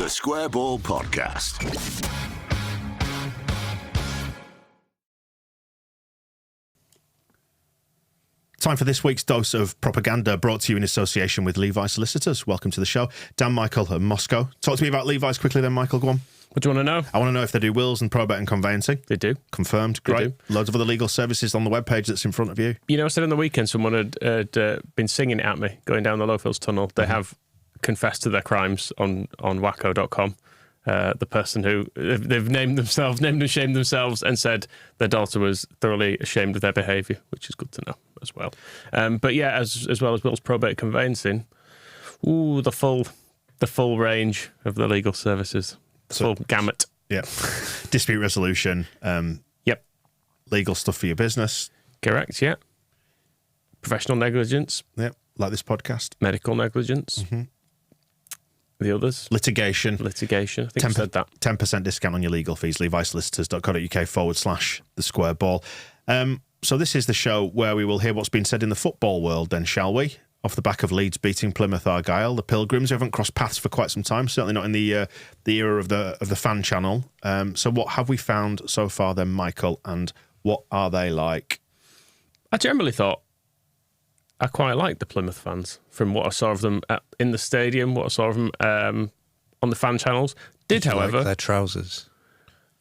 The Square Ball Podcast. Time for this week's dose of propaganda, brought to you in association with Levi's Solicitors. Welcome to the show. Dan Michael at Moscow. Talk to me about Levi's quickly then, Michael. Go on. What do you want to know? I want to know if they do wills and probate and conveyancing. They do. Confirmed. Great. They do. Loads of other legal services on the webpage that's in front of you. You know, I said on the weekend someone had been singing at me going down the Lowfields Tunnel. They have confessed to their crimes on wacko.com. The person who they've named and shamed themselves and said their daughter was thoroughly ashamed of their behaviour, which is good to know as well. But yeah, as well as wills, probate, conveyancing, the full range of the legal services, full gamut. Yeah. Dispute resolution. Yep. Legal stuff for your business. Correct. Yeah. Professional negligence. Yep. Like this podcast. Medical negligence. Mm-hmm. The others. Litigation. I think I said that. 10% discount on your legal fees. levisolicitors.co.uk/the square ball. So this is the show where we will hear what's been said in the football world then, shall we? Off the back of Leeds beating Plymouth Argyle, the Pilgrims, who haven't crossed paths for quite some time, certainly not in the era of the fan channel. So what have we found so far then, Michael, and what are they like? I generally thought I quite liked the Plymouth fans from what I saw of them in the stadium, what I saw of them on the fan channels. Did you however, like their trousers?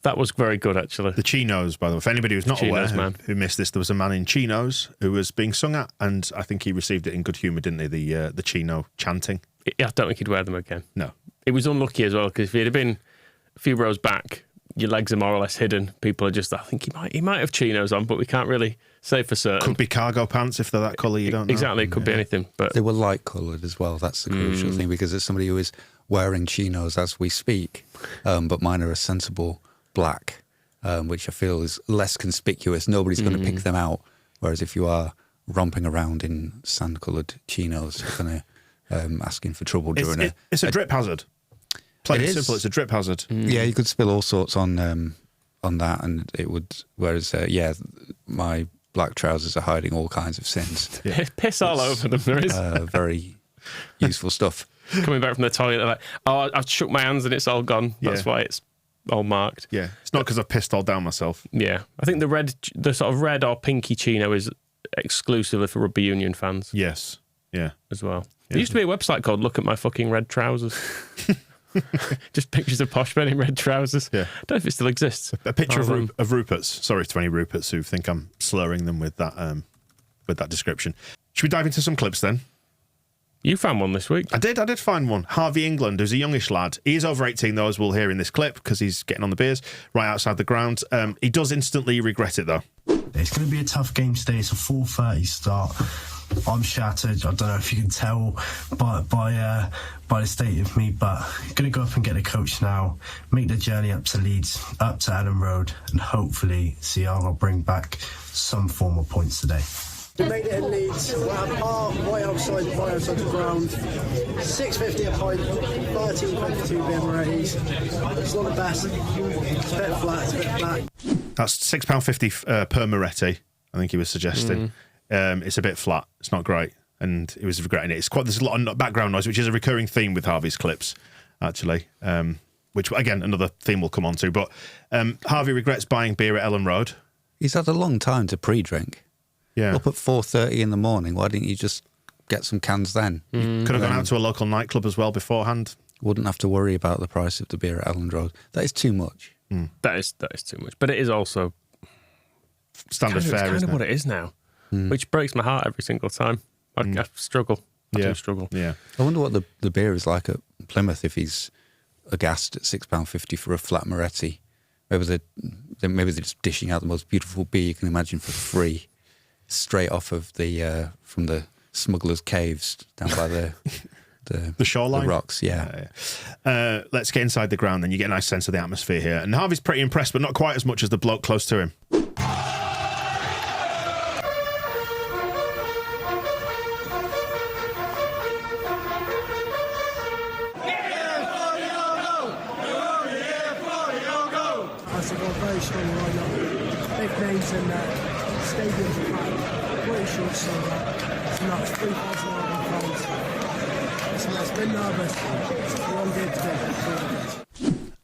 That was very good, actually. The chinos, by the way. For anybody who's not aware who missed this, there was a man in chinos who was being sung at, and I think he received it in good humour, didn't he? The chino chanting. I don't think he'd wear them again. No. It was unlucky as well, because if he'd have been a few rows back, your legs are more or less hidden. People are just, I think he might have chinos on, but we can't really say for certain. Could be cargo pants if they're that colour, you don't know. Exactly, it could be anything. But they were light coloured as well. That's the crucial thing, because it's somebody who is wearing chinos as we speak, but mine are a sensible black, which I feel is less conspicuous. Nobody's going to pick them out. Whereas if you are romping around in sand-coloured chinos, you're going to asking for trouble during it's a drip hazard. Plain and simple, it's a drip hazard. Yeah, you could spill all sorts on that, and it would. Whereas, my black trousers are hiding all kinds of sins. Yeah. Piss all over them. There is very useful stuff. Coming back from the toilet, they're like, "Oh, I've shook my hands and it's all gone. That's why it's all marked." Yeah, it's not because I pissed all down myself. Yeah, I think the sort of red or pinky chino is exclusively for rugby union fans. Yes, yeah, as well. Yeah. There used to be a website called "Look at My Fucking Red Trousers." Just pictures of posh men in red trousers. Yeah. I don't know if it still exists. A picture of Rupert's. Sorry to any Ruperts who think I'm slurring them with that description. Should we dive into some clips then? You found one this week. I did find one. Harvey England, who's a youngish lad. He is over 18 though, as we'll hear in this clip, because he's getting on the beers right outside the ground. He does instantly regret it though. It's going to be a tough game today. It's a 4:30 start. I'm shattered. I don't know if you can tell by the state of me, but I'm going to go up and get a coach now, make the journey up to Leeds, up to Adam Road, and hopefully see I'll bring back some form of points today. We made it in Leeds. We're at a bar right outside the ground. £6.50 a pint, 13.22 beer Moretti's. It's not the best. It's a bit flat, it's a bit black. That's £6.50 per Moretti, I think he was suggesting. It's a bit flat. It's not great, and he was regretting it. There's a lot of background noise, which is a recurring theme with Harvey's clips, actually. Which again, another theme we'll come on to. But Harvey regrets buying beer at Ellen Road. He's had a long time to pre-drink. Yeah, up at 4:30 in the morning. Why didn't you just get some cans then? Could have gone out to a local nightclub as well beforehand. Wouldn't have to worry about the price of the beer at Ellen Road. That is too much. That is too much. But it is also standard fare. It's kind of what it is now. Which breaks my heart every single time. I struggle. I do struggle. Yeah. I wonder what the beer is like at Plymouth if he's aghast at £6.50 for a flat Moretti. Maybe they're just dishing out the most beautiful beer you can imagine for free, straight off of from the smugglers' caves down by the shoreline, the rocks. Yeah. Let's get inside the ground, then you get a nice sense of the atmosphere here. And Harvey's pretty impressed, but not quite as much as the bloke close to him. Very strong lineup, big names in there, stadium's packed, pretty sure it's sold out. It's nuts, 3,000 fans. It's been nervous.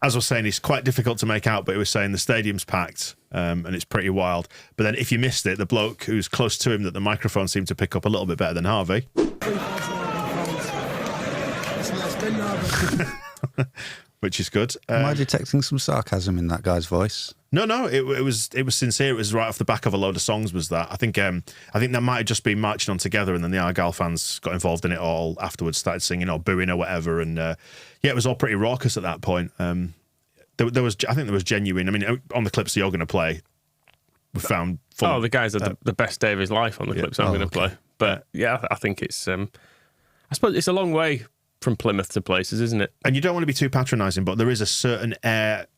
As I was saying, it's quite difficult to make out, but he was saying the stadium's packed and it's pretty wild. But then if you missed it, the bloke who's close to him that the microphone seemed to pick up a little bit better than Harvey. It's been nervous. Which is good. Am I detecting some sarcasm in that guy's voice? No, it was sincere. It was right off the back of a load of songs. Was that? I think that might have just been marching on together, and then the Argyle fans got involved in it all afterwards, started singing or booing or whatever, and it was all pretty raucous at that point. There was genuine. I mean, on the clips that you're going to play, we found. The guys are the best day of his life on the clips I'm going to play. But yeah, I think it's. I suppose it's a long way from Plymouth to places, isn't it? And you don't want to be too patronising, but there is a certain air,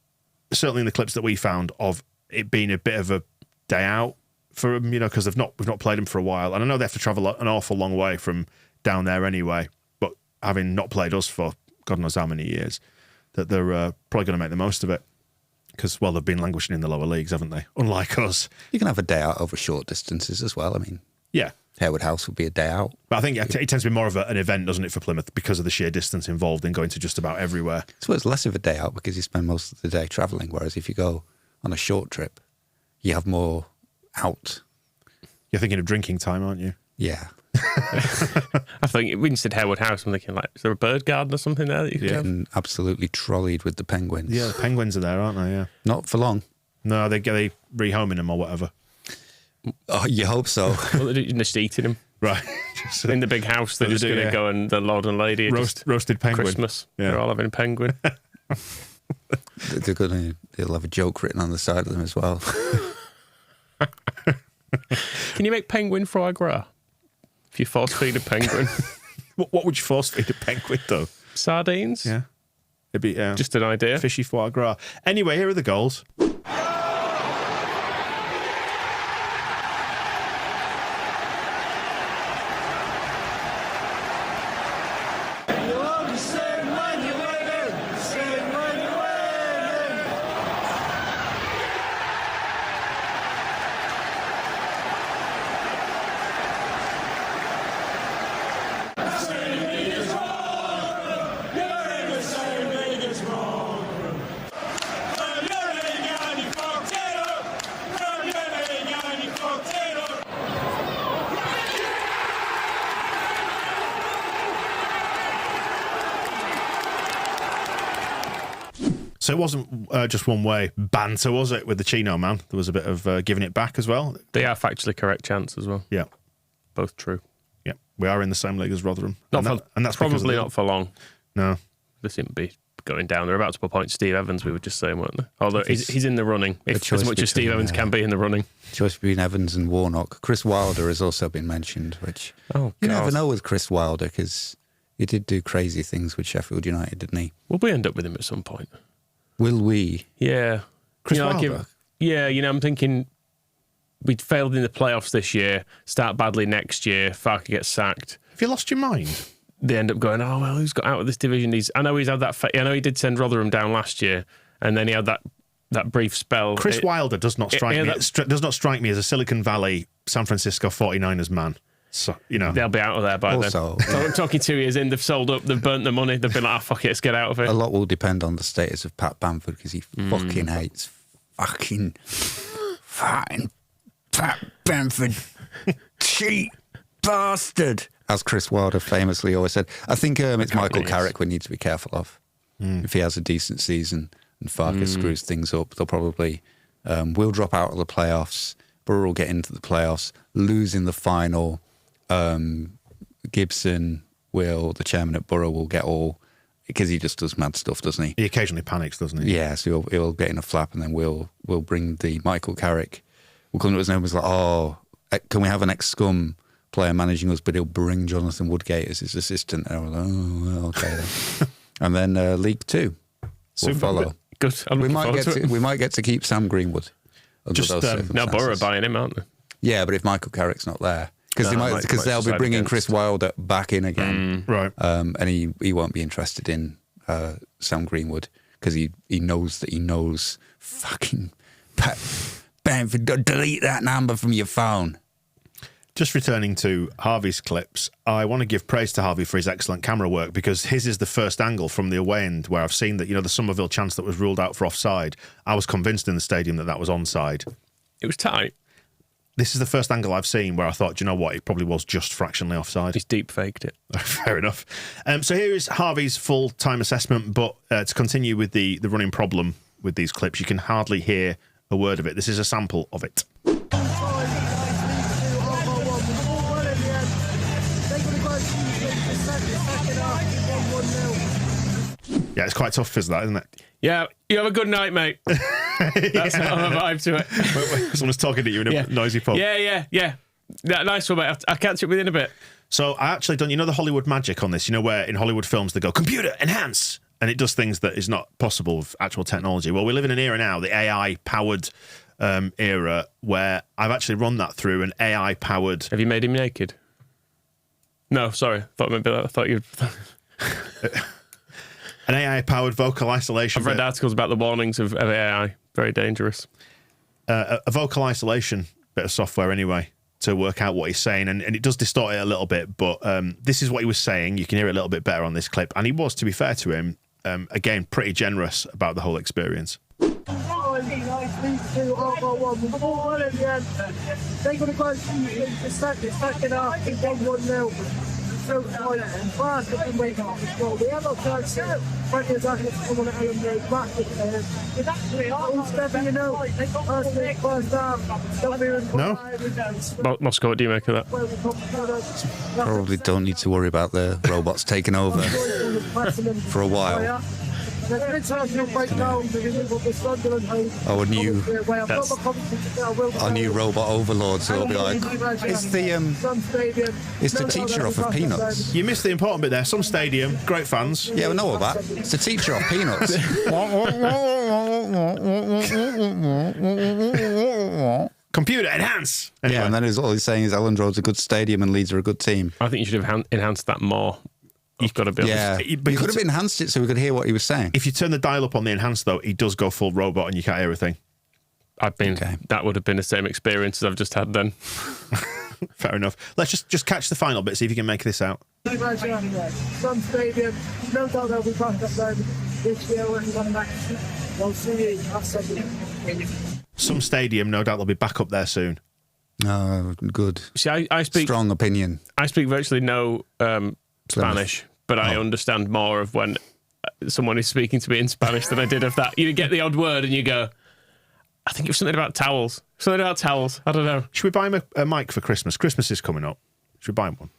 certainly in the clips that we found, of it being a bit of a day out for them, because we've not played them for a while. And I know they have to travel an awful long way from down there anyway, but having not played us for God knows how many years, that they're probably going to make the most of it. Because, well, they've been languishing in the lower leagues, haven't they? Unlike us. You can have a day out over short distances as well. I mean, yeah. Harewood House would be a day out. But I think it tends to be more of an event, doesn't it, for Plymouth, because of the sheer distance involved in going to just about everywhere. So it's less of a day out because you spend most of the day travelling, whereas if you go on a short trip, you have more out. You're thinking of drinking time, aren't you? Yeah. I think when you said Harewood House, I'm thinking, is there a bird garden or something there that you could have? Getting absolutely trolleyed with the penguins. Yeah, the penguins are there, aren't they? Yeah. Not for long. No, they rehoming them or whatever. Oh, you hope so. Well, they're just eating them. Right. In the big house, they're just going to go and the Lord and Lady. Roasted penguin. Christmas. Yeah. They're all having penguin. They'll have a joke written on the side of them as well. Can you make penguin foie gras? If you force feed a penguin. What would you force feed a penguin, though? Sardines? Yeah. It'd be just an idea. Fishy foie gras. Anyway, here are the goals. So it wasn't just one way banter, was it, with the Chino man? There was a bit of giving it back as well. They are factually correct chants as well. Yeah. Both true. Yeah. We are in the same league as Rotherham. That's probably not for long. No. They seem to be going down. They're about to appoint Steve Evans, we were just saying, weren't they? Although he's in the running, as much as Steve Evans can be in the running. Choice between Evans and Warnock. Chris Wilder has also been mentioned, which you never know with Chris Wilder because he did do crazy things with Sheffield United, didn't he? Will we end up with him at some point? Will we? Yeah. Chris Wilder? I'm thinking we'd failed in the playoffs this year, start badly next year, Farker gets sacked. Have you lost your mind? They end up going, oh, well, who's got out of this division? I know he's had that. I know he did send Rotherham down last year, and then he had that brief spell. Chris Wilder does not strike me. Does not strike me as a Silicon Valley, San Francisco 49ers man. So they'll be out of there by then. So I'm talking 2 years in, they've sold up, they've burnt the money, they've been like, fuck it, let's get out of it. A lot will depend on the status of Pat Bamford because he fucking hates fucking Pat Bamford, cheat bastard. As Chris Wilder famously always said. I think it's Michael Carrick we need to be careful of. If he has a decent season and Farker screws things up, they'll probably will drop out of the playoffs. Borough will get into the playoffs, lose in the final. Gibson the chairman at Borough will get all, because he just does mad stuff, doesn't he? He occasionally panics, doesn't he? Yeah, so he'll get in a flap and then we'll bring the Michael Carrick. We'll come to his name and was like, oh, can we have an ex-Scum player managing us, but he'll bring Jonathan Woodgate as his assistant. And I was like, oh, well, okay then. And then League Two will follow. Good. We might get to keep Sam Greenwood. Just now Borough buying him, aren't they? Yeah, but if Michael Carrick's not there, because they'll be bringing Chris Wilder back in again, right? And he won't be interested in Sam Greenwood because he knows that he knows fucking Pat Bamford. Delete that number from your phone. Just returning to Harvey's clips, I want to give praise to Harvey for his excellent camera work, because his is the first angle from the away end where I've seen that, the Somerville chance that was ruled out for offside. I was convinced in the stadium that was onside. It was tight. This is the first angle I've seen where I thought, do you know what? It probably was just fractionally offside. He's deep faked it. Fair enough. So here is Harvey's full-time assessment, but to continue with the running problem with these clips, you can hardly hear a word of it. This is a sample of it. Yeah, it's quite tough, isn't that, isn't it? Yeah, you have a good night, mate. That's not a vibe to it. Someone's talking to you in a noisy pub. Yeah. Nice one, mate. I'll catch up with you in a bit. So I actually done, the Hollywood magic on this, where in Hollywood films they go, computer, enhance, and it does things that is not possible with actual technology. Well, we live in an era now, the AI-powered era, where I've actually run that through an AI-powered... Have you made him naked? No, sorry. I thought you'd... An AI-powered vocal isolation. I've read articles about the warnings of AI. Very dangerous. A vocal isolation bit of software anyway to work out what he's saying, and it does distort it a little bit, but this is what he was saying. You can hear it a little bit better on this clip, and he was, to be fair to him, again, pretty generous about the whole experience. So, we have a chance to plenty of tackles to come on at Ellen Road back it's actually No? Moscow, what do you make of that? Probably don't need to worry about the robots taking over for a while. Our new robot overlord, so it'll be like, it's the teacher off of Peanuts. You missed the important bit there. Some stadium, great fans. Yeah, we know all that. It's the teacher off Peanuts. Computer, enhance! Anyway. Yeah, and then all he's saying is Elland Road's a good stadium and Leeds are a good team. I think you should have enhanced that more. You've got to be able to... You could have enhanced it so we could hear what he was saying. If you turn the dial up on the enhanced, though, he does go full robot and you can't hear everything. That would have been the same experience as I've just had then. Fair enough. Let's just catch the final bit, see if you can make this out. Some stadium, no doubt they'll be back up there this year when we'll back. We'll see you. Some stadium, no doubt they'll be back up there soon. Good. See, I speak... Strong opinion. I speak virtually no Spanish, but I understand more of when someone is speaking to me in Spanish than I did of that. You get the odd word and you go, I think it was something about towels. Something about towels. I don't know. Should we buy him a mic for Christmas? Christmas is coming up. Should we buy him one?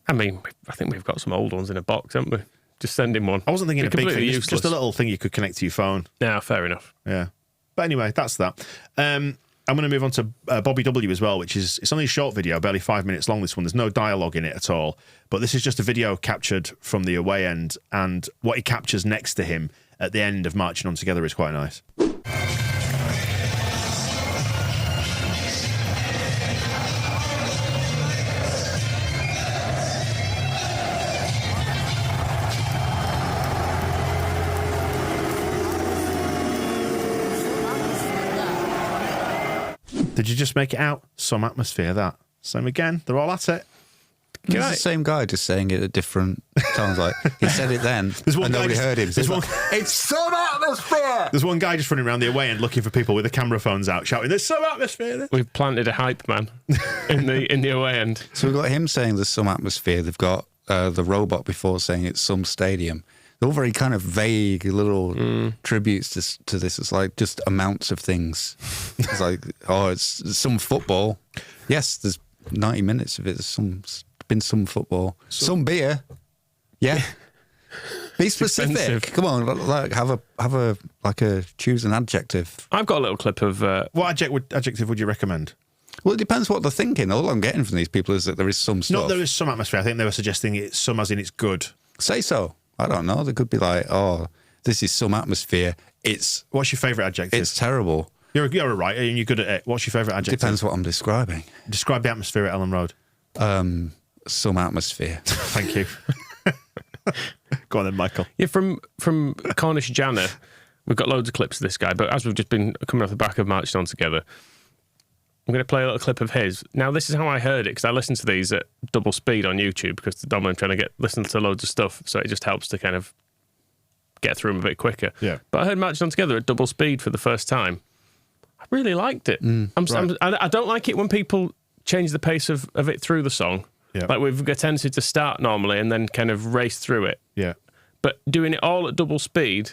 I mean, I think we've got some old ones in a box, haven't we? Just send him one. I wasn't thinking a big thing. Just a little thing you could connect to your phone. Yeah, fair enough. Yeah. But anyway, that's that. I'm going to move on to Bobby W as well, it's only a short video, barely 5 minutes long, this one. There's no dialogue in it at all. But this is just a video captured from the away end, and what he captures next to him at the end of Marching On Together is quite nice. Did you just make it out? Some atmosphere, that. Same again. They're all at it. It's the same guy just saying it at different sounds. Like he said it then, and nobody heard him. So it's some atmosphere. There's one guy just running around the away end looking for people with the camera phones out, shouting, "There's some atmosphere." We've planted a hype man in the away end. So we've got him saying there's some atmosphere. They've got the robot before saying it's some stadium. They're all very kind of vague little tributes to this. It's like just amounts of things. It's like, it's some football. Yes, there's 90 minutes of it. There's been some football. Some beer. Yeah. Be specific. Expensive. Come on, like have a choose an adjective. I've got a little clip of what adjective would you recommend? Well, it depends what they're thinking. All I'm getting from these people is that there is some stuff. No, there is some atmosphere. I think they were suggesting it's some as in it's good. Say so. I don't know. They could be like, this is some atmosphere. What's your favourite adjective? It's terrible. You're a writer and you're good at it. What's your favourite adjective? Depends what I'm describing. Describe the atmosphere at Ellen Road. Some atmosphere. Thank you. Go on then, Michael. Yeah, from Cornish Janner, we've got loads of clips of this guy, but as we've just been coming off the back of Marching On Together, I'm going to play a little clip of his. Now, this is how I heard it, because I listened to these at double speed on YouTube, because Dom I'm trying to listen to loads of stuff, so it just helps to kind of get through them a bit quicker. Yeah. But I heard Match On Together at double speed for the first time. I really liked it. I don't like it when people change the pace of it through the song. Yeah. Like, we've got a tendency to start normally and then kind of race through it. Yeah. But doing it all at double speed,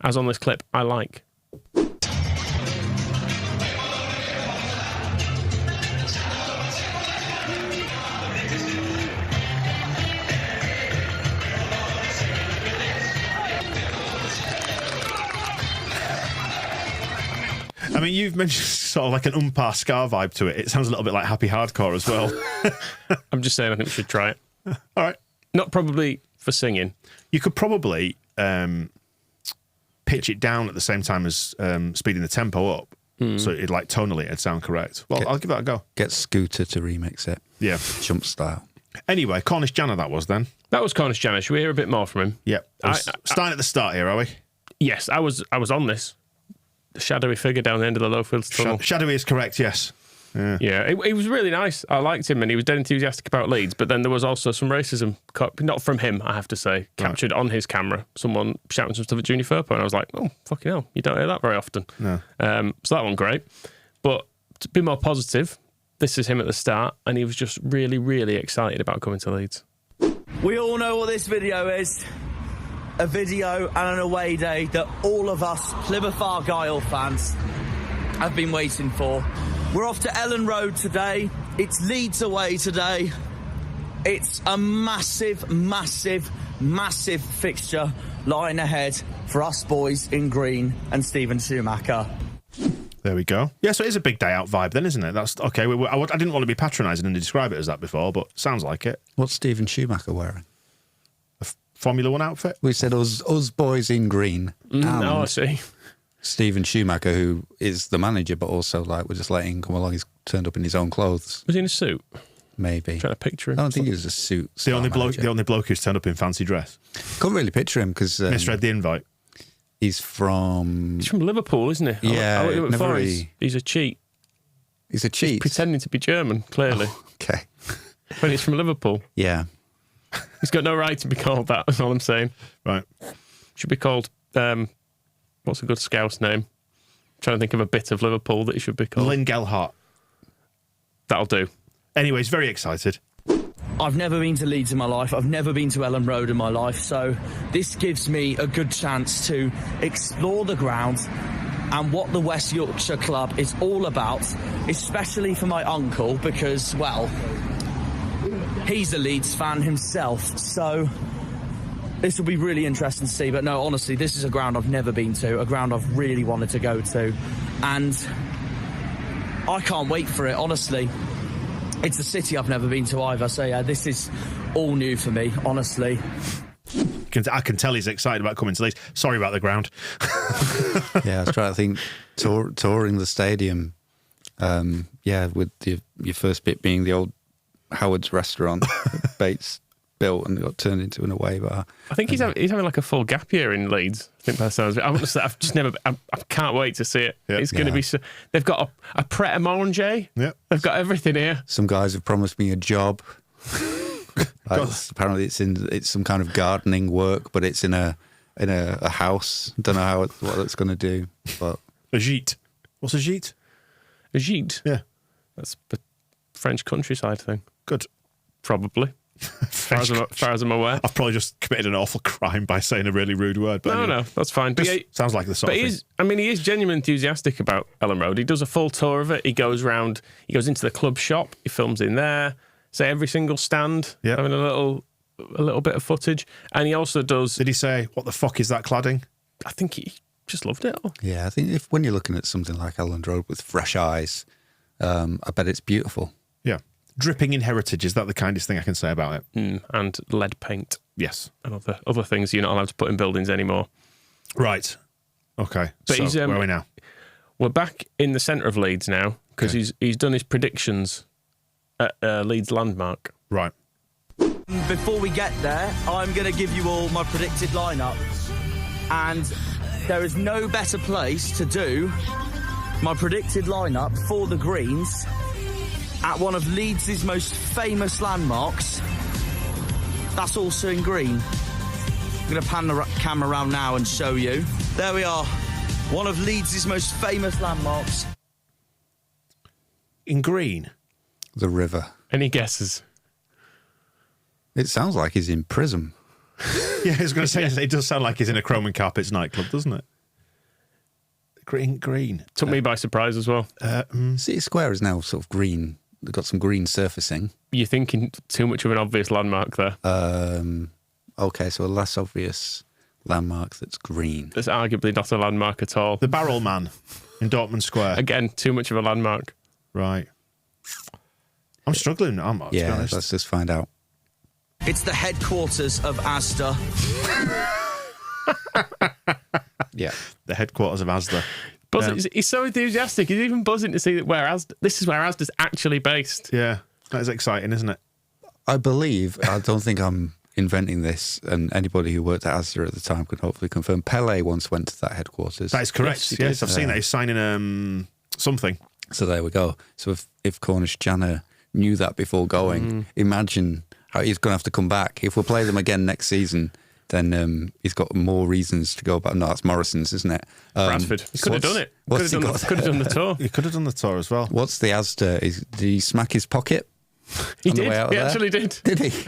as on this clip, I like. I mean, you've mentioned sort of like an umpire ska vibe to it. It sounds a little bit like happy hardcore as well. I'm just saying I think we should try it. All right. Not probably for singing. You could probably pitch it down at the same time as speeding the tempo up. So it'd like tonally, it'd sound correct. Well, I'll give that a go. Get Scooter to remix it. Yeah. Jump style. Anyway, Cornish Janner that was then. That was Cornish Janner. Should we hear a bit more from him? Yeah. Starting at the start here, are we? Yes, I was on this. The shadowy figure down the end of the Lowfields tunnel. Shadowy is correct, yes. Yeah, he was really nice. I liked him and he was dead enthusiastic about Leeds, but then there was also some racism, not from him, I have to say, captured on his camera. Someone shouting some stuff at Junior Firpo, and I was like, oh, fucking hell, you don't hear that very often. No. So that one, great. But to be more positive, this is him at the start, and he was just really, really excited about coming to Leeds. We all know what this video is. A video and an away day that all of us Plymouth Argyle fans have been waiting for. We're off to Ellen Road today. It's Leeds away today. It's a massive, massive, massive fixture lying ahead for us boys in green and Stephen Schumacher. There we go. Yeah, so it is a big day out vibe then, isn't it? That's okay. I didn't want to be patronising and describe it as that before, but sounds like it. What's Stephen Schumacher wearing? Formula One outfit? We said us boys in green. Oh, I see. Stephen Schumacher, who is the manager, but also like we're just letting him come along. He's turned up in his own clothes. Was he in a suit? Maybe. Trying to picture him. I don't think he was a suit. The only bloke who's turned up in fancy dress. Couldn't really picture him because Misread the invite. He's from Liverpool, isn't he? Yeah, he's a cheat. He's a cheat. He's pretending to be German, clearly. Oh, okay. When he's from Liverpool. Yeah. He's got no right to be called that, that's all I'm saying. Right. Should be called, what's a good Scouse name? I'm trying to think of a bit of Liverpool that he should be called. Lynn Gelhart. That'll do. Anyway, he's very excited. I've never been to Leeds in my life. I've never been to Ellen Road in my life. So this gives me a good chance to explore the ground and what the West Yorkshire Club is all about, especially for my uncle because, well, he's a Leeds fan himself. So this will be really interesting to see. But no, honestly, this is a ground I've never been to, a ground I've really wanted to go to. And I can't wait for it, honestly. It's a city I've never been to either. So yeah, this is all new for me, honestly. I can tell he's excited about coming to Leeds. Sorry about the ground. Yeah, I was trying to think, touring the stadium, with your first bit being the old Howard's restaurant that Bates built and got turned into an away bar. I think he's having like a full gap year in Leeds. I think that sounds. I've just never. I can't wait to see it. Yep. It's going to be. So, they've got a Pret a Manger. Yeah, they've got everything here. Some guys have promised me a job. Apparently, it's some kind of gardening work, but it's in a house. Don't know what it's going to do. But a gîte. What's a gîte? A gîte. Yeah, that's the French countryside thing. Good. Probably. As far as I'm aware. I've probably just committed an awful crime by saying a really rude word. But anyway, no, that's fine. But sounds like the sort of thing. He is genuinely enthusiastic about Ellen Road. He does a full tour of it. He goes round, he goes into the club shop, he films in there, say every single stand, having a little bit of footage. And he also does... Did he say, what the fuck is that cladding? I think he just loved it all. Yeah, I think when you're looking at something like Ellen Road with fresh eyes, I bet it's beautiful. Yeah. Dripping in heritage, is that the kindest thing I can say about it? And lead paint. Yes. And other things you're not allowed to put in buildings anymore. Right. Okay. But where are we now? We're back in the centre of Leeds now because he's done his predictions at Leeds Landmark. Right. Before we get there, I'm going to give you all my predicted lineup. And there is no better place to do my predicted lineup for the Greens at one of Leeds' most famous landmarks. That's also in green. I'm going to pan the camera around now and show you. There we are. One of Leeds' most famous landmarks. In green? The river. Any guesses? It sounds like he's in prison. Yeah, I was going to say, it does sound like he's in a Chrome and Carpets nightclub, doesn't it? Green. Took me by surprise as well. City Square is now sort of green. They've got some green surfacing. You're thinking too much of an obvious landmark there. Okay, so a less obvious landmark that's green. It's arguably not a landmark at all. The Barrel Man in Dortmund Square. Again, too much of a landmark. Right. I'm struggling. To be Yeah, honest. let's just find out. It's the headquarters of Asda. Yeah. The headquarters of Asda. He's so enthusiastic. He's even buzzing to see that this is where Asda's actually based. Yeah, that is exciting, isn't it? I don't think I'm inventing this, and anybody who worked at Asda at the time could hopefully confirm. Pele once went to that headquarters. That is correct. Yes, he Yes, did. I've seen that. He's signing something. So there we go. So if Cornish Janner knew that before going, imagine how he's going to have to come back. If we play them again next season, then he's got more reasons to go back. No, that's Morrison's, isn't it? Bradford. He could have done it. Could have done the tour. He could have done the tour as well. What's the Asda? Did he smack his pocket? He on the did. way out He there? actually did. Did he?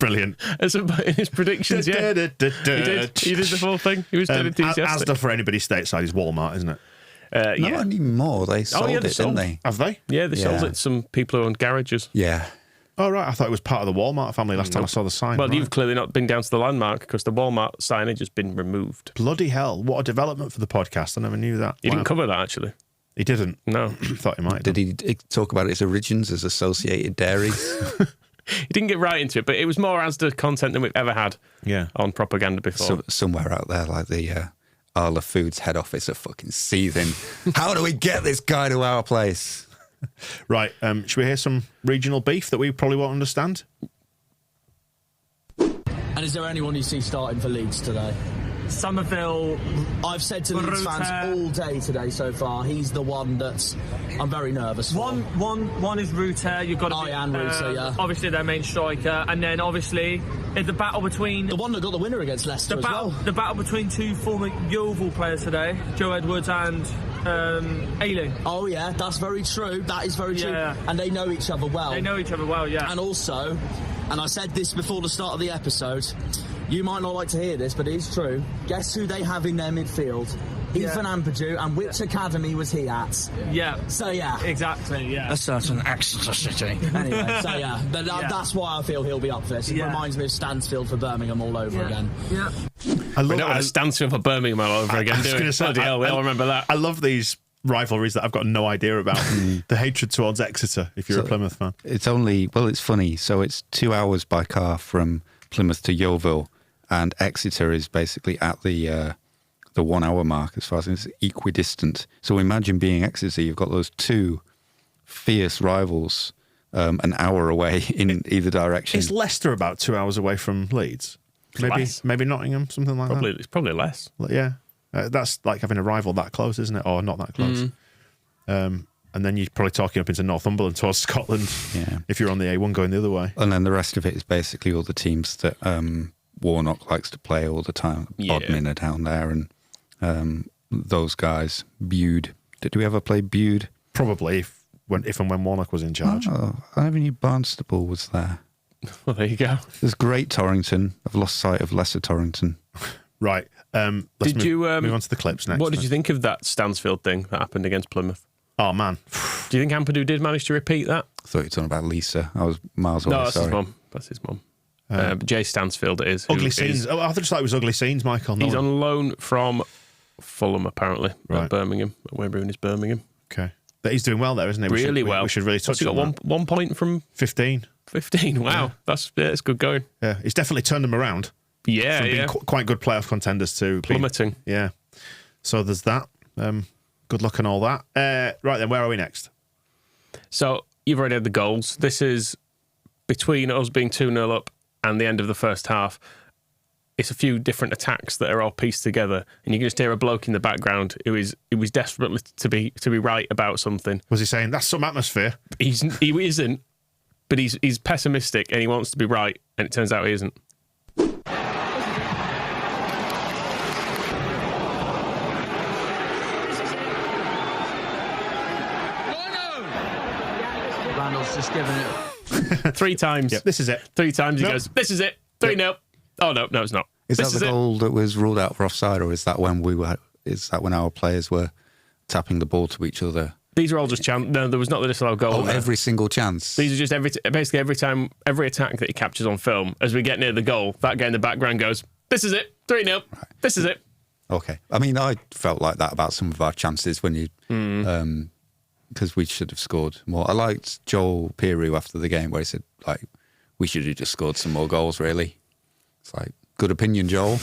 Brilliant. In his predictions, yeah. He did. He did the full thing. He was dead enthusiastic. Asda for anybody stateside is Walmart, isn't it? Not Yeah. anymore. They sold yeah, it, didn't they? Have they? Yeah, they sold Yeah. it to some people who own garages. Yeah. Oh, right. I thought it was part of the Walmart family last time I saw the sign. Well, Right. you've clearly not been down to the landmark because the Walmart signage has been removed. Bloody hell. What a development for the podcast. I never knew that. He Wow. didn't cover that, actually. He didn't. No. Thought he might. Did he talk about its origins as associated dairies? He didn't get right into it, but it was more Asda content than we've ever had Yeah. on propaganda before. Somewhere out there, like the Arla Foods head office are fucking seething. How do we get this guy to our place? Right. Should we hear some regional beef that we probably won't understand? And is there anyone you see starting for Leeds today? Somerville. I've said to Leeds fans all day today so far, he's the one that's I'm very nervous for. One is Ruter. You've got to be, and Ruter, yeah. obviously their main striker, and then obviously the battle between The one that got the winner against Leicester the battle between two former Yeovil players today, Joe Edwards and Ayling. Oh yeah, that's very true. That is very true. Yeah. And they know each other well. They know each other well, yeah. And also, and I said this before the start of the episode, you might not like to hear this, but it is true. Guess who they have in their midfield? Yeah. Ethan Ampadu, and which academy was he at? Yeah. So yeah. Exactly, yeah. A certain Exeter City. Anyway, so yeah, but that's why I feel he'll be up for this. It Yeah. reminds me of Stansfield for Birmingham all over again. Yeah. I We love don't want to stand still for Birmingham all over again, I was do we? gonna say, Bloody hell, we all remember that. I love these rivalries that I've got no idea about. The hatred towards Exeter, if you're a Plymouth fan. It's funny. So it's 2 hours by car from Plymouth to Yeovil, and Exeter is basically at the 1 hour mark as far as it's equidistant. So imagine being Exeter, you've got those two fierce rivals an hour away in either direction. Is Leicester about 2 hours away from Leeds? Maybe Nottingham, something like that. It's probably less. Yeah. That's like having a rival that close, isn't it? Or not that close. And then you're probably talking up into Northumberland towards Scotland. Yeah. If you're on the A1 going the other way. And then the rest of it is basically all the teams that Warnock likes to play all the time. Yeah. Bodmin are down there, and those guys. Bude. Did we ever play Bude? Probably if and when Warnock was in charge. Oh, I never knew Barnstaple was there. Well, there you go. There's Great Torrington. I've lost sight of Lesser Torrington. Right. Let's move on to the clips next. What did you think of that Stansfield thing that happened against Plymouth? Oh, man. Do you think Ampadu did manage to repeat that? I thought you were talking about Lisa. I was miles away. No, that's sorry. his mum. That's his mum. Jay Stansfield it is. Ugly Scenes. I thought it was Ugly Scenes, Michael. No He's one- on loan from Fulham, apparently. Right. Birmingham. Weybrook is Birmingham. Okay. But he's doing well there, isn't he? Really well. We should really What's touch he on got that. one point from 15. 15. Wow. That's good going. Yeah. He's definitely turned them around. Yeah, From being yeah. quite good playoff contenders to being- Plummeting. Yeah. So there's that. Good luck and all that. Right then, where are we next? So you've already had the goals. This is between us being 2-0 up and the end of the first half. it's a few different attacks that are all pieced together, and you can just hear a bloke in the background who is desperate to be right about something. Was he saying that's some atmosphere? He isn't, but he's pessimistic and he wants to be right, and it turns out he isn't. Randall's just given it 3 times. Yep, this is it. 3 times he Nope. goes, this is it. 3-0. Oh, no, it's not. Is This that the it. goal that was ruled out for offside, or is that when our players were tapping the ball to each other? These are all just No, there was not the disallowed goal. Oh, every single chance. These are just basically every time, every attack that he captures on film, as we get near the goal, that guy in the background goes, this is it. 3-0. Right. This is it. Okay. I mean, I felt like that about some of our chances when you... because we should have scored more. I liked Joel Piru after the game where he said, like, we should have just scored some more goals, really. It's like, good opinion, Joel.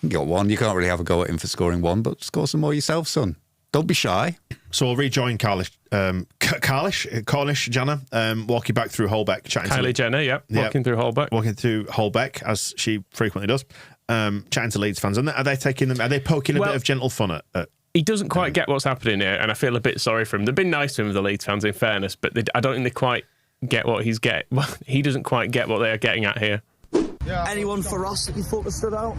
You got one. You can't really have a go at him for scoring one, but score some more yourself, son. Don't be shy. So we'll rejoin Cornish Jana, walking back through Holbeck, chatting Kylie Jenner, walking through Holbeck. Walking through Holbeck, as she frequently does, chatting to Leeds fans. And are they taking them? Are they poking a bit of gentle fun at he doesn't quite get what's happening here, and I feel a bit sorry for him. They've been nice to him, the Leeds fans, in fairness, but I don't think they quite get what he's getting. Well, he doesn't quite get what they're getting at here. Anyone for us that you thought that stood out?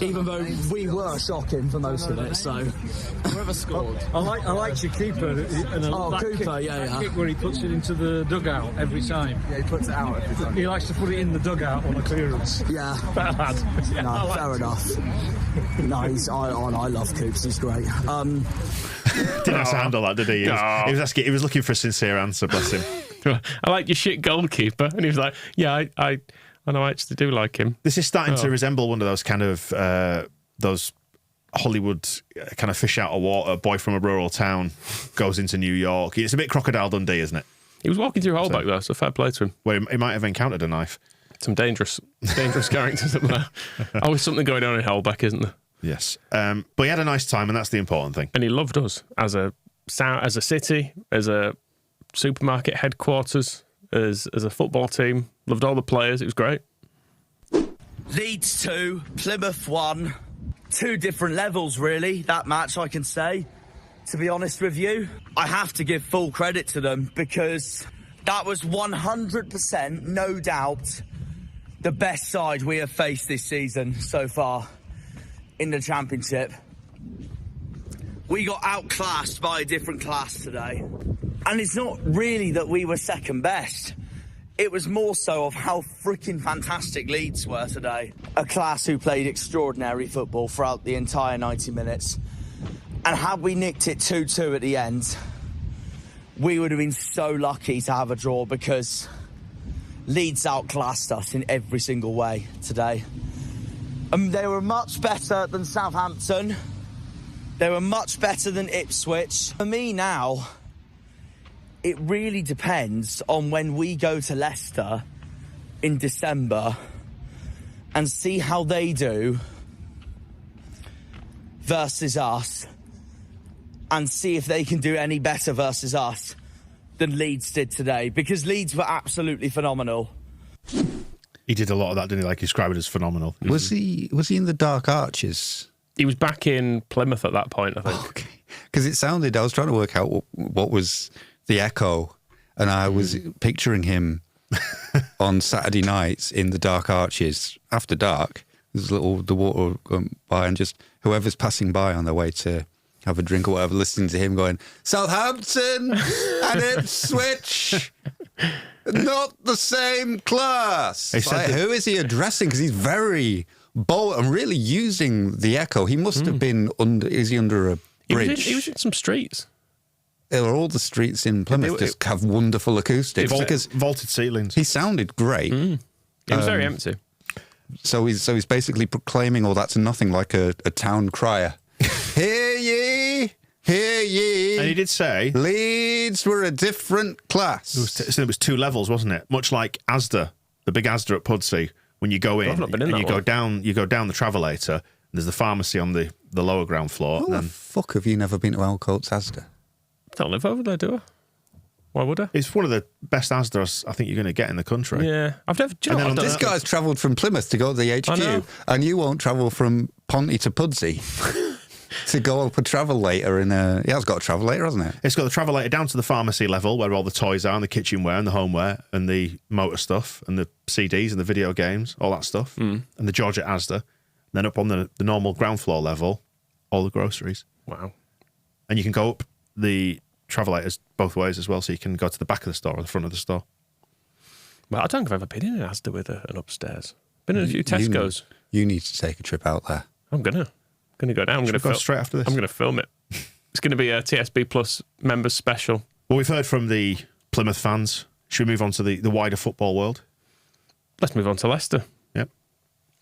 Even though we were shocking for most of it, so... Whoever scored. I liked your keeper. And Cooper, that kick where he puts it into the dugout every time. Yeah, he puts it out every time. He likes to put it in the dugout on a clearance. Yeah. That lad. Yeah, no, fair enough. No, I love Coops, he's great. Didn't have to handle that, did he? He was looking for a sincere answer, bless him. I like your shit goalkeeper. And he was like, yeah, I know I actually do like him. This is starting to resemble one of those kind of those Hollywood kind of fish out of water, boy from a rural town goes into New York. It's a bit Crocodile Dundee, isn't it? He was walking through Holbeck though, so fair play to him. Where he might have encountered a knife. Some dangerous characters up there. Always something going on in Holbeck, isn't there? Yes. But he had a nice time, and that's the important thing. And he loved us as a city, as a supermarket headquarters, as a football team. Loved all the players. It was great. Leeds 2, Plymouth 1. 2 different levels, really, that match, I can say. To be honest with you, I have to give full credit to them because that was 100%, no doubt, the best side we have faced this season so far in the Championship. We got outclassed by a different class today. And it's not really that we were second best. It was more so of how freaking fantastic Leeds were today. A class who played extraordinary football throughout the entire 90 minutes. And had we nicked it 2-2 at the end, we would have been so lucky to have a draw because Leeds outclassed us in every single way today. They were much better than Southampton. They were much better than Ipswich. For me now, it really depends on when we go to Leicester in December and see how they do versus us and see if they can do any better versus us than Leeds did today, because Leeds were absolutely phenomenal. He did a lot of that, didn't he? Like, he described it as phenomenal. Was he in the Dark Arches? He was back in Plymouth at that point, I think. Okay. Because it sounded, I was trying to work out what was the echo, and I was picturing him on Saturday nights in the Dark Arches after dark. There's the water going by, and just whoever's passing by on their way to have a drink or whatever, listening to him going, Southampton and Ipswich, not the same class. Like, who is he addressing? Because he's very bold and really using the echo. He must have been is he under a bridge? He was in some streets. All the streets in Plymouth just have wonderful acoustics because vaulted ceilings. He sounded great. It was very empty. So he's basically proclaiming all that to nothing, like a town crier. Hear ye, hear ye. And he did say Leeds were a different class. It was 2 levels, wasn't it? Much like Asda, the big Asda at Pudsey. When you go in, and you go down the Travelator, and there's the pharmacy on the lower ground floor. How the fuck have you never been to Elcoats Asda? Don't live over there, do I? Why would I? It's one of the best Asdas I think you're going to get in the country. Yeah. I've never... Do you know what? This guy's travelled from Plymouth to go to the HQ, and you won't travel from Ponty to Pudsey to go up a travel later it has got a travel later, hasn't it? It's got the travel later down to the pharmacy level where all the toys are and the kitchenware and the homeware and the motor stuff and the CDs and the video games, all that stuff, and the George at Asda. Then up on the normal ground floor level, all the groceries. Wow. And you can go up the travelators both ways as well, so you can go to the back of the store or the front of the store. Well, I don't think I've ever been in an Asda with an upstairs. Been in a few Tesco's. You need to take a trip out there. I'm gonna go now. I'm gonna go straight after this. I'm gonna film it. It's gonna be a TSB Plus members special. Well, we've heard from the Plymouth fans. Should we move on to the wider football world? Let's move on to Leicester. Yep.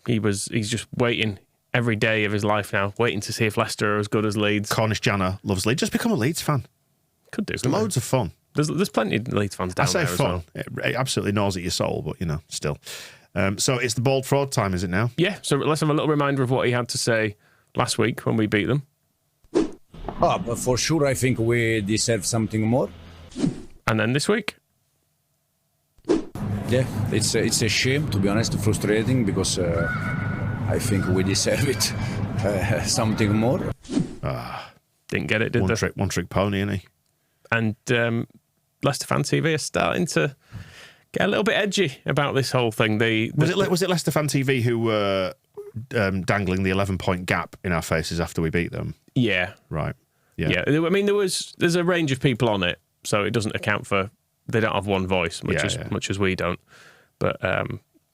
He's just waiting every day of his life now, waiting to see if Leicester are as good as Leeds. Cornish Jana loves Leeds. Just become a Leeds fan. Could do. It's loads of fun. There's plenty of Leeds fans down there. I say fun. It absolutely gnaws at your soul, but still. So it's the bald fraud time, is it now? Yeah. So let's have a little reminder of what he had to say last week when we beat them. But for sure, I think we deserve something more. And then this week. Yeah, it's a shame, to be honest, frustrating, because I think we deserve it. Something more. Didn't get it, did they? One trick pony, isn't he? And Leicester Fan TV are starting to get a little bit edgy about this whole thing. Was it Leicester Fan TV who were dangling the 11-point gap in our faces after we beat them? Yeah. Right. Yeah. I mean, there's a range of people on it, so it doesn't account for... They don't have one voice, much as we don't. But,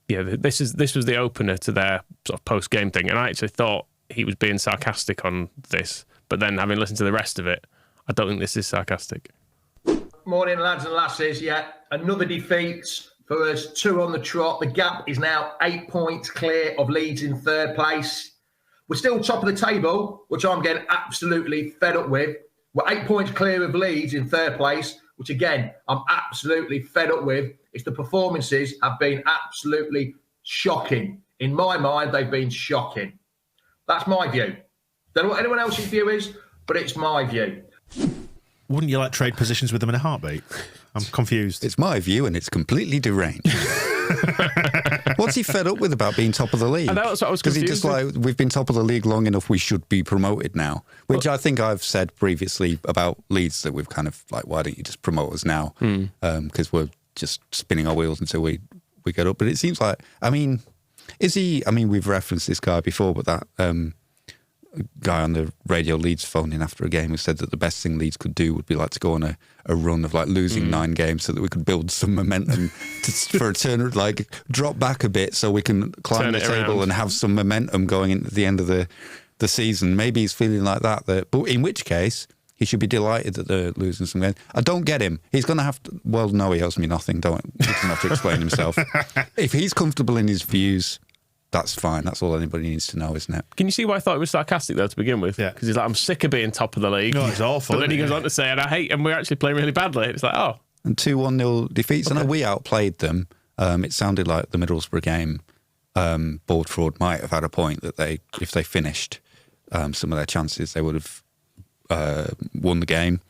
this was the opener to their sort of post-game thing, and I actually thought he was being sarcastic on this, but then having listened to the rest of it, I don't think this is sarcastic. Morning, lads and lasses. Yeah, another defeat for us, 2 on the trot. The gap is now 8 points clear of Leeds in 3rd place. We're still top of the table, which I'm getting absolutely fed up with. We're 8 points clear of Leeds in 3rd place, which again, I'm absolutely fed up with. It's the performances have been absolutely shocking. In my mind, they've been shocking. That's my view. Don't know what anyone else's view is, but it's my view. Wouldn't you like trade positions with them in a heartbeat? I'm confused. It's my view, and it's completely deranged. What's he fed up with about being top of the league? And that's what I was confused Because he just we've been top of the league long enough, we should be promoted now. Which I think I've said previously about Leeds, that we've kind of why don't you just promote us now? Because we're just spinning our wheels until we get up. But it seems like, is he? We've referenced this guy before, but that guy on the radio Leeds phoned in after a game who said that the best thing Leeds could do would be to go on a run of losing 9 games so that we could build some momentum for a turn, drop back a bit so we can climb the table and have some momentum going into the end of the season. Maybe he's feeling like that, but in which case he should be delighted that they're losing some games. I don't get him. He's going to have to, well, no, he owes me nothing. He doesn't have to explain himself. If he's comfortable in his views, that's fine. That's all anybody needs to know, isn't it? Can you see why I thought it was sarcastic, though, to begin with? Yeah. Because he's like, I'm sick of being top of the league. No, it's awful. But then he goes on to say, and I hate, and we're actually playing really badly. It's like, oh. And 2-1-0 defeats. Okay. I know we outplayed them. It sounded like the Middlesbrough game, Boldford might have had a point that if they finished some of their chances, they would have won the game.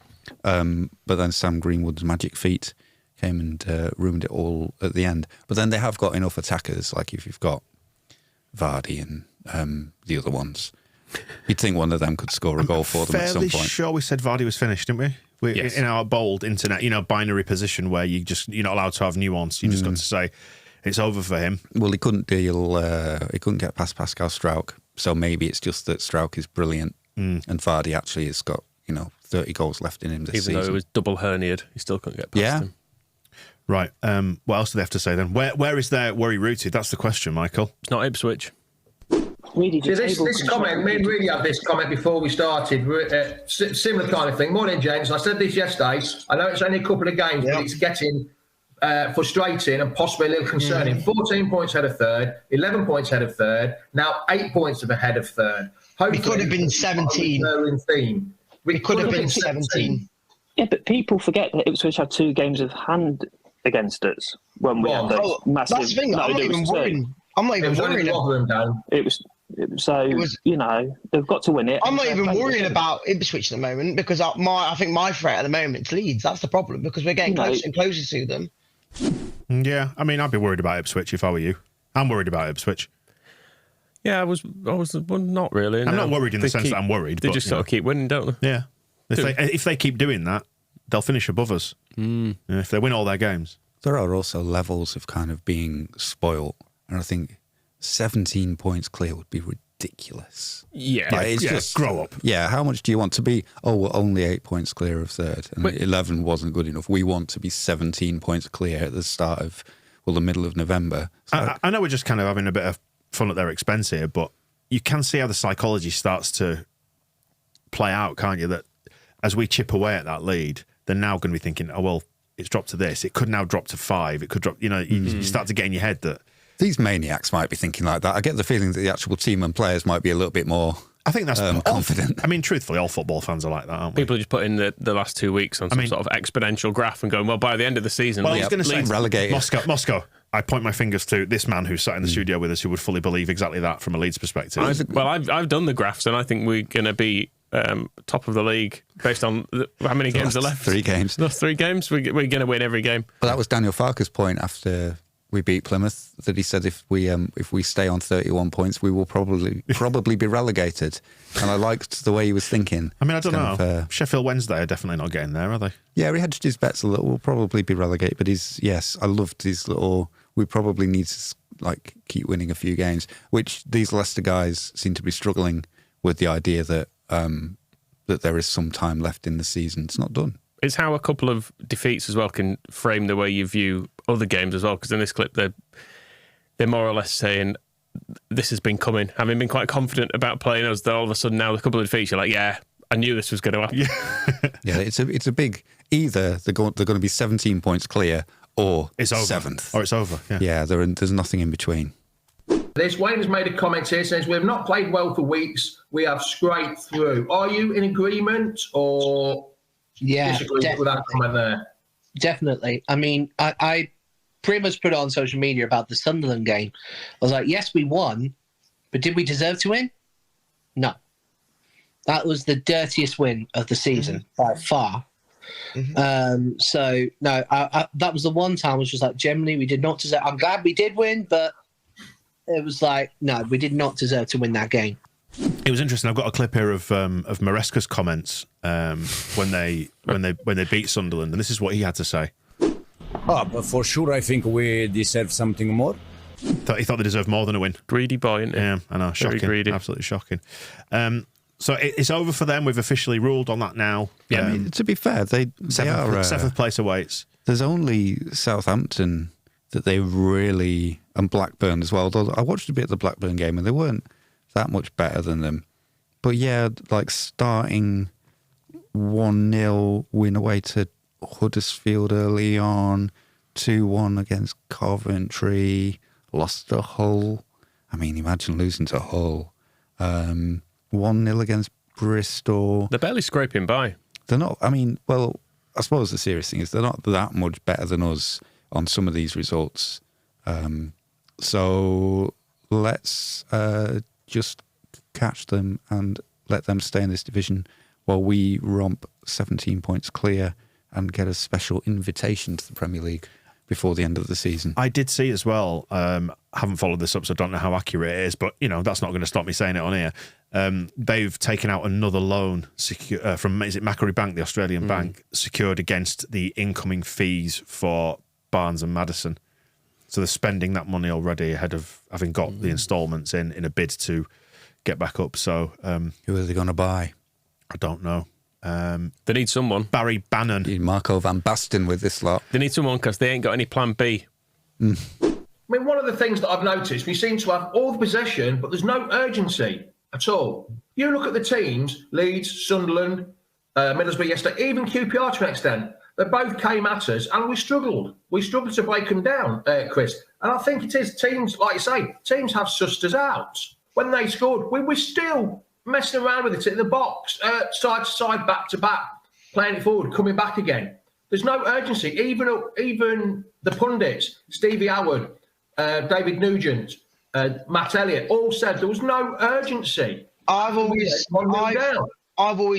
But then Sam Greenwood's magic feet came and ruined it all at the end. But then they have got enough attackers, if you've got Vardy and the other ones. You'd think one of them could score a goal for them at some point. Fairly sure we said Vardy was finished, didn't we? Yes. In our bold internet, binary position where you're not allowed to have nuance. You just got to say it's over for him. Well, he couldn't get past Pascal Struijk, so maybe it's just that Struijk is brilliant and Vardy actually has got 30 goals left in him this season. Even though he was double herniaed, he still couldn't get past him. Right. What else do they have to say then? Where is their worry rooted? That's the question, Michael. It's not Ipswich. See, this comment, me and Rudy had this comment before we started. Similar kind of thing. Morning, James. I said this yesterday. I know it's only a couple of games, but it's getting frustrating and possibly a little concerning. 14 points ahead of 3rd, 11 points ahead of 3rd, now 8 points ahead of 3rd. Hopefully, we could have been 17. We could have been 17. Yeah, but people forget that Ipswich had 2 games of hand against us when we had those massive... That's the thing. I'm not even worrying. I'm not even worrying. It was So, they've got to win it. I'm not even worrying about Ipswich at the moment because I think my threat at the moment is Leeds. That's the problem because we're getting closer and closer to them. Yeah, I mean, I'd be worried about Ipswich if I were you. I'm worried about Ipswich. Yeah, I was not really. I'm not worried in the sense that I'm worried. They just sort of keep winning, don't they? Yeah. If they keep doing that, they'll finish above us. If they win all their games. There are also levels of kind of being spoilt. And I think 17 points clear would be ridiculous. Yeah. It's just grow up. Yeah, how much do you want to be? Oh, we're only 8 points clear of third. And 11 wasn't good enough. We want to be 17 points clear at the start of, the middle of November. So I know we're just kind of having a bit of fun at their expense here, but you can see how the psychology starts to play out, can't you? That as we chip away at that lead, they're now going to be thinking, oh, well, it's dropped to this. It could now drop to 5. It could drop, you start to get in your head that these maniacs might be thinking like that. I get the feeling that the actual team and players might be a little bit more I think that's confident. I mean, truthfully, all football fans are like that, aren't we? People are just putting the last 2 weeks on some sort of exponential graph and going, well, by the end of the season, I was going to say, relegated. Moscow. I point my fingers to this man who sat in the studio with us who would fully believe exactly that from a Leeds perspective. I've done the graphs and I think we're going to be top of the league based on how many games are left? 3 games. No, 3 games? We're going to win every game. Well, that was Daniel Farker's point after we beat Plymouth, that he said if we stay on 31 points, we will probably be relegated. And I liked the way he was thinking. I mean, I don't know. Sheffield Wednesday are definitely not getting there, are they? Yeah, he hedged his bets a little. We'll probably be relegated. But I loved his little, we probably need to keep winning a few games, which these Leicester guys seem to be struggling with the idea that that there is some time left in the season. It's not done. It's how a couple of defeats as well can frame the way you view other games as well. Because in this clip, they're more or less saying this has been coming, having been quite confident about playing us. That all of a sudden now a couple of defeats, you're like, yeah, I knew this was going to happen. Yeah, it's a big either they're going to be 17 points clear or it's over. 7th. Or it's over. Yeah, there's nothing in between. This Wayne has made a comment here, says, we've not played well for weeks. We have scraped through. Are you in agreement or disagree with that comment there? Definitely. I mean, I pretty much put it on social media about the Sunderland game. I was like, yes, we won, but did we deserve to win? No. That was the dirtiest win of the season by far. So, no, that was the one time I was just like, generally, we did not deserve. I'm glad we did win, but it was like, no, we did not deserve to win that game. It was interesting. I've got a clip here of Maresca's comments when they beat Sunderland, and this is what he had to say. But for sure, I think we deserve something more. He thought they deserved more than a win. Greedy boy, isn't he? Yeah, I know. Shocking. Very greedy. Absolutely shocking. So it's over for them. We've officially ruled on that now. Yeah, I mean, to be fair, they are seventh place awaits. There's only Southampton that they really, and Blackburn as well. Although I watched a bit of the Blackburn game and they weren't that much better than them. But yeah, like starting 1-0 win away to Huddersfield early on, 2-1 against Coventry, lost to Hull. I mean, imagine losing to Hull. 1-0 against Bristol. They're barely scraping by. They're not, I mean, well, I suppose the serious thing is they're not that much better than us on some of these results. So let's just catch them and let them stay in this division while we romp 17 points clear and get a special invitation to the Premier League before the end of the season. I did see as well, haven't followed this up, so I don't know how accurate it is, but, that's not going to stop me saying it on here. They've taken out another loan from, is it Macquarie Bank, the Australian bank, secured against the incoming fees for Barnes and Maddison. So they're spending that money already ahead of having got the instalments in a bid to get back up. So who are they going to buy? I don't know. They need someone. Barry Bannon. Need Marco van Basten with this lot. They need someone because they ain't got any plan B. I mean, one of the things that I've noticed, we seem to have all the possession, but there's no urgency at all. You look at the teams, Leeds, Sunderland, Middlesbrough yesterday, even QPR to an extent, they both came at us and we struggled. We struggled to break them down, Chris. And I think it is teams, like you say, teams have sussed us out. When they scored, we were still messing around with it in the box, side to side, back to back, playing it forward, coming back again. There's no urgency. Even the pundits, Stevie Howard, David Nugent, Matt Elliott, all said there was no urgency. I've always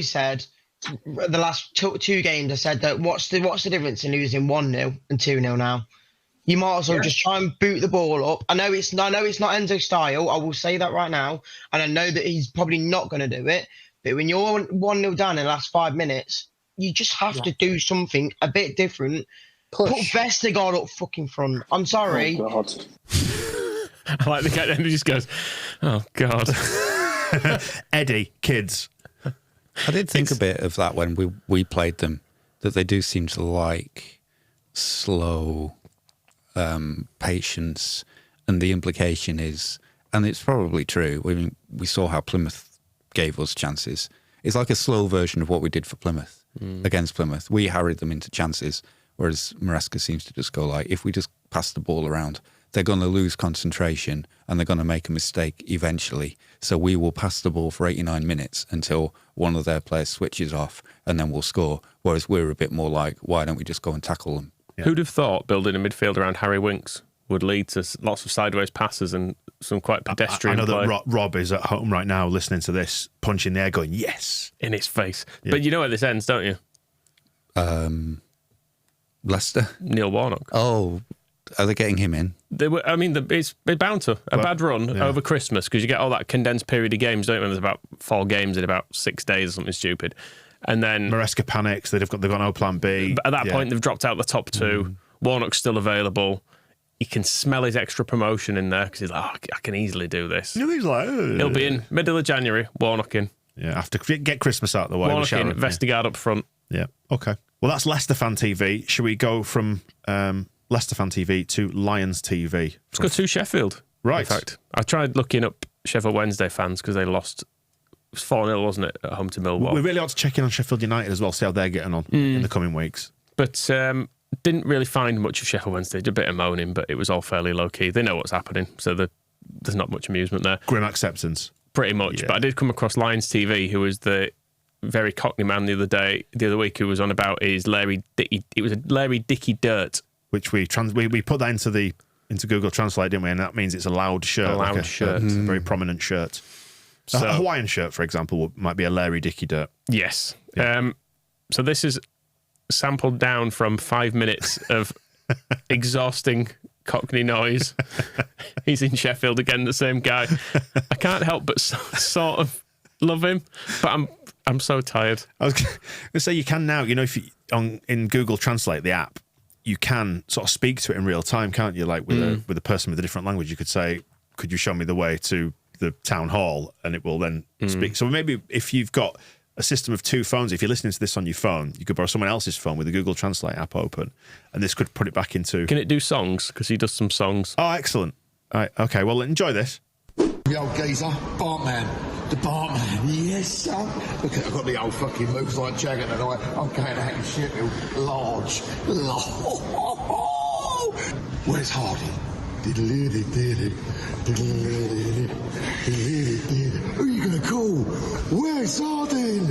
said the last two games. I said that what's the difference in losing 1-0 and 2-0 now? You might as well just try and boot the ball up. I know it's not Enzo's style. I will say that right now, and I know that he's probably not going to do it. But when you're 1-0 down in the last 5 minutes, you just have to do something a bit different. Push. Put Vestergaard up fucking front. I'm sorry. Oh, God. I like the guy that just goes, oh, God. Eddie, kids. I did think a bit of that when we played them, that they do seem to like slow patience, and the implication is, and it's probably true, we saw how Plymouth gave us chances. It's like a slow version of what we did for Plymouth, against Plymouth. We harried them into chances, whereas Maresca seems to just go like, if we just pass the ball around, they're going to lose concentration and they're going to make a mistake eventually. So we will pass the ball for 89 minutes until one of their players switches off and then we'll score. Whereas we're a bit more like, why don't we just go and tackle them? Yeah. Who'd have thought building a midfield around Harry Winks would lead to lots of sideways passes and some quite pedestrian I know play. that Rob is at home right now listening to this, punching the air going, yes! In his face. Yeah. But you know where this ends, don't you? Leicester? Neil Warnock. Oh, are they getting him in? It's bound to. A bad run over Christmas, because you get all that condensed period of games, don't you? There's about 4 games in about 6 days or something stupid. And then Maresca panics, they've got no plan B. But at that point, they've dropped out the top 2. Warnock's still available. You can smell his extra promotion in there, because he's like, I can easily do this. No, he's like, he'll be in middle of January, Warnock in. Yeah, after get Christmas out of the way. Warnock in, Vestergaard up front. Yeah, okay. Well, that's Leicester Fan TV. Should we go from Leicester Fan TV to Lions TV? Let's go to Sheffield. Right. In fact, I tried looking up Sheffield Wednesday fans because they lost. It was 4-0, wasn't it, at home to Millwall? We really ought to check in on Sheffield United as well, see how they're getting on in the coming weeks. But didn't really find much of Sheffield Wednesday. Did a bit of moaning, but it was all fairly low-key. They know what's happening, so there's not much amusement there. Grim acceptance. Pretty much. Yeah. But I did come across Lions TV, who was the very Cockney man the other week, who was on about his Larry Dicky. It was a Larry Dicky dirt. Which we put that into Google Translate, didn't we? And that means it's a loud shirt. A loud shirt. A very prominent shirt. So, a Hawaiian shirt, for example, might be a Larry Dicky dirt. Yes. Yeah. So this is sampled down from 5 minutes of exhausting Cockney noise. He's in Sheffield again, the same guy. I can't help but sort of love him, but I'm so tired. I was going to say, you can now, if in Google Translate, the app, you can sort of speak to it in real time, can't you? Like with a person with a different language, you could say, could you show me the way to the town hall? And it will then speak. So maybe if you've got a system of 2 phones, if you're listening to this on your phone, you could borrow someone else's phone with the Google Translate app open, and this could put it back into... Can it do songs? Because he does some songs. Oh, excellent. All right, okay, well, enjoy this. The old geezer, Bartman. The Bartman, yes, son. Look, I've got the old fucking moves like Jagger tonight. I'm going out in Sheffield. Large. Where's Hardy? Who are you going to call? Where's Hardin?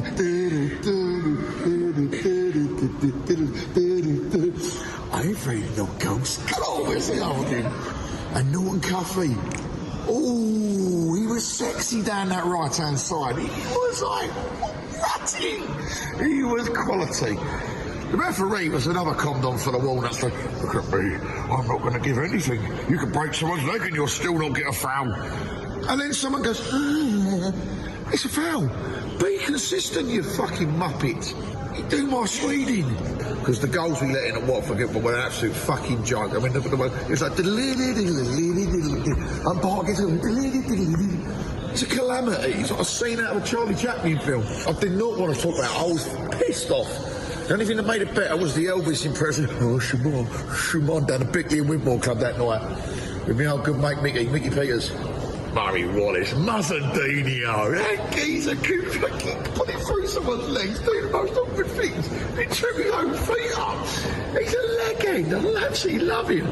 I ain't reading no ghosts. Come on, where's Hardin? And Norton Cuffey. Oh, he was sexy down that right-hand side. He was like nutty. He was quality. The referee was another condom for the Walnuts. Look at me. I'm not going to give anything. You can break someone's leg and you'll still not get a foul. And then someone goes, it's a foul. Be consistent, you fucking muppet. You do my Sweden. Because the goals we let in at Watford were an absolute fucking joke. I mean, it was like... It's a calamity. It's like a scene out of a Charlie Chaplin film. I did not want to talk about it. I was pissed off. The only thing that made it better was the Elvis impression. Oh, Shumon down at Bickley and Wimborne Club that night. With my old good mate Mickey Peters. Murray Wallace, Muzzardino, that geezer could fucking put it through someone's legs, do the most awkward things, and trip his own feet up. He's a legend, I absolutely love him.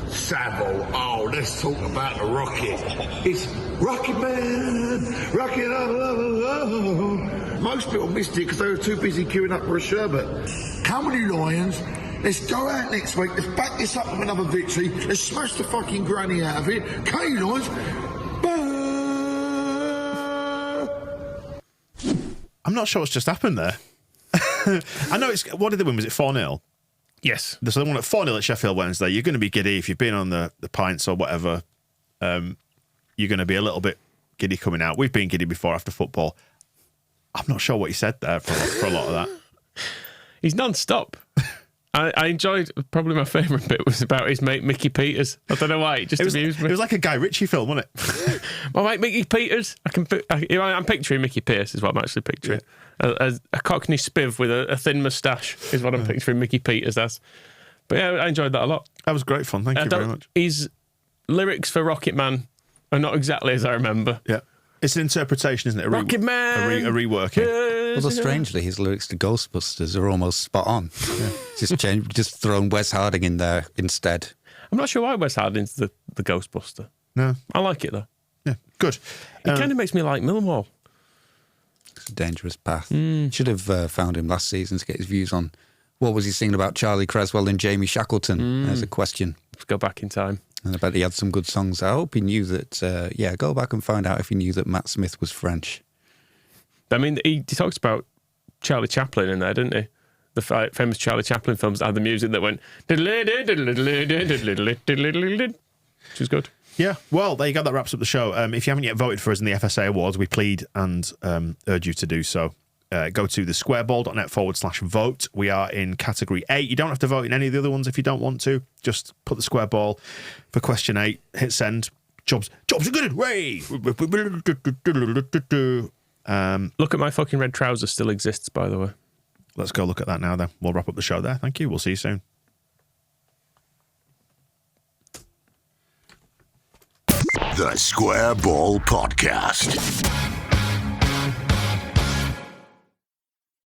Savile, oh, let's talk about the Rocket. It's Rocket Man, Rocket, oh. Most people missed it because they were too busy queuing up for a sherbet. Come on, you Lions, Let's go out next week. Let's back this up with another victory. Let's smash the fucking granny out of it. Canines. I'm not sure what's just happened there. I know it's... What did they win? Was it 4-0? Yes. So they won at 4-0 at Sheffield Wednesday. You're going to be giddy if you've been on the pints or whatever. You're going to be a little bit giddy coming out. We've been giddy before after football. I'm not sure what he said there for a lot of that. He's non-stop. I enjoyed, probably my favourite bit was about his mate Mickey Peters. I don't know why, it just amused me. It was like a Guy Ritchie film, wasn't it? My mate Mickey Peters. I'm picturing Mickey Pearce is what I'm actually picturing. Yeah. A Cockney spiv with a thin moustache is what I'm picturing Mickey Peters as. But yeah, I enjoyed that a lot. That was great fun. Thank you very much. His lyrics for Rocket Man are not exactly as I remember. Yeah. It's an interpretation, isn't it? Rocket Man! A reworking. Although strangely, his lyrics to Ghostbusters are almost spot on. Yeah. Just throwing Wes Harding in there instead. I'm not sure why Wes Harding's the Ghostbuster. No. I like it, though. Yeah, good. It kind of makes me like Millwall. It's a dangerous path. Should have found him last season to get his views on what was he singing about Charlie Creswell and Jamie Shackleton. There's a question. Let's go back in time. And I bet he had some good songs. I hope he knew that, go back and find out if he knew that Matt Smith was French. I mean, he talks about Charlie Chaplin in there, didn't he? The famous Charlie Chaplin films that had the music that went... which was good. Yeah, well, there you go. That wraps up the show. If you haven't yet voted for us in the FSA Awards, we plead and urge you to do so. Go to thesquareball.net/vote. We are in category 8. You don't have to vote in any of the other ones if you don't want to. Just put the square ball for question 8. Hit send. Jobs are good. Way. Look at my fucking red trousers still exists, by the way. Let's go look at that now then. We'll wrap up the show there. Thank you. We'll see you soon. The Square Ball Podcast.